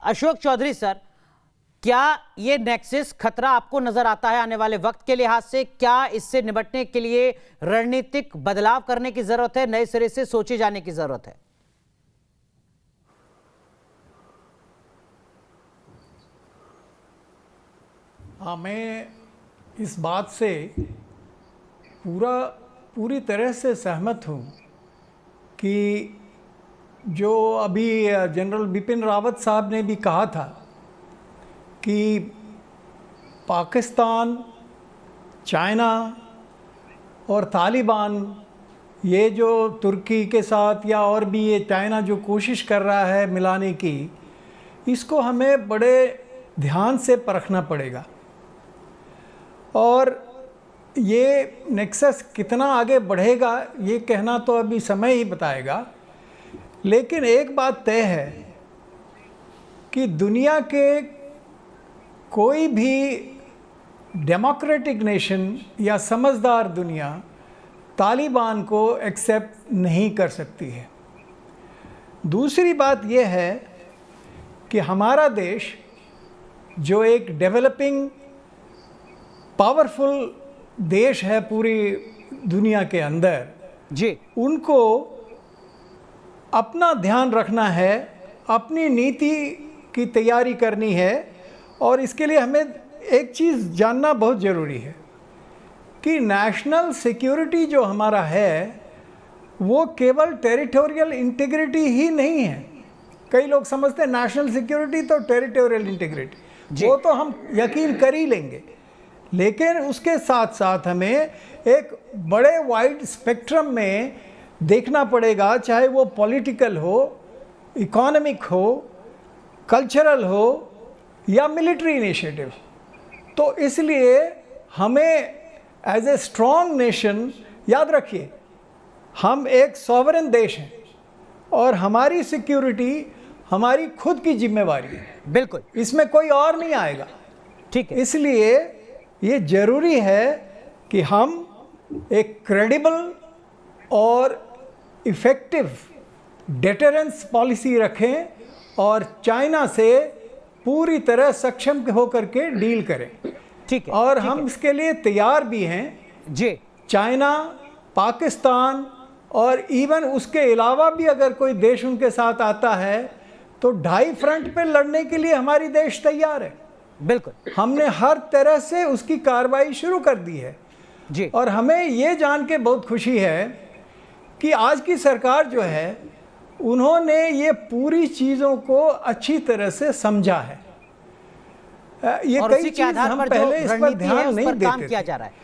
Ashok Chaudhary sir, क्या ये nexus खतरा आपको नजर आता है आने वाले वक्त के लिहाज से? क्या इससे निपटने के लिए रणनीतिक बदलाव करने की जरूरत है, नए सिरे से सोचे जाने की जरूरत है? हाँ, मैं इस बात से पूरी तरह से सहमत हूँ कि जो अभी जनरल बिपिन रावत साहब ने भी कहा था कि पाकिस्तान, चाइना और तालिबान, ये जो तुर्की के साथ या और भी ये चाइना जो कोशिश कर रहा है मिलाने की, इसको हमें बड़े ध्यान से परखना पड़ेगा। और ये नेक्सस कितना आगे बढ़ेगा ये कहना तो अभी समय ही बताएगा, लेकिन एक बात तय है कि दुनिया के कोई भी डेमोक्रेटिक नेशन या समझदार दुनिया तालिबान को एक्सेप्ट नहीं कर सकती है। दूसरी बात यह है कि हमारा देश जो एक डेवलपिंग पावरफुल देश है पूरी दुनिया के अंदर जी, उनको अपना ध्यान रखना है, अपनी नीति की तैयारी करनी है। और इसके लिए हमें एक चीज़ जानना बहुत ज़रूरी है कि नेशनल सिक्योरिटी जो हमारा है वो केवल टेरिटोरियल इंटीग्रिटी ही नहीं है। कई लोग समझते हैं नेशनल सिक्योरिटी तो टेरिटोरियल इंटीग्रिटी, वो तो हम यकीन कर ही लेंगे, लेकिन उसके साथ साथ हमें एक बड़े वाइड स्पेक्ट्रम में देखना पड़ेगा, चाहे वो पॉलिटिकल हो, इकोनॉमिक हो, कल्चरल हो या मिलिट्री इनिशिएटिव। तो इसलिए हमें एज ए स्ट्रॉन्ग नेशन, याद रखिए हम एक सॉवरेन देश हैं और हमारी सिक्योरिटी हमारी खुद की जिम्मेवारी है, बिल्कुल, इसमें कोई और नहीं आएगा। ठीक है, इसलिए ये जरूरी है कि हम एक क्रेडिबल और इफ़ेक्टिव डेटरेंस पॉलिसी रखें और चाइना से पूरी तरह सक्षम होकर के डील करें। ठीक है, और हम इसके लिए तैयार भी हैं जी। चाइना, पाकिस्तान और इवन उसके अलावा भी अगर कोई देश उनके साथ आता है तो ढाई फ्रंट पे लड़ने के लिए हमारी देश तैयार है। बिल्कुल, हमने हर तरह से उसकी कार्रवाई शुरू कर दी है जी। और हमें ये जान के बहुत खुशी है कि आज की सरकार जो है उन्होंने ये पूरी चीज़ों को अच्छी तरह से समझा है। ये और कई उसी के चीज़ आधार हम पर पहले जो इस पर रणनीति है ध्यान उस नहीं पर देते काम किया थे। जा रहा है।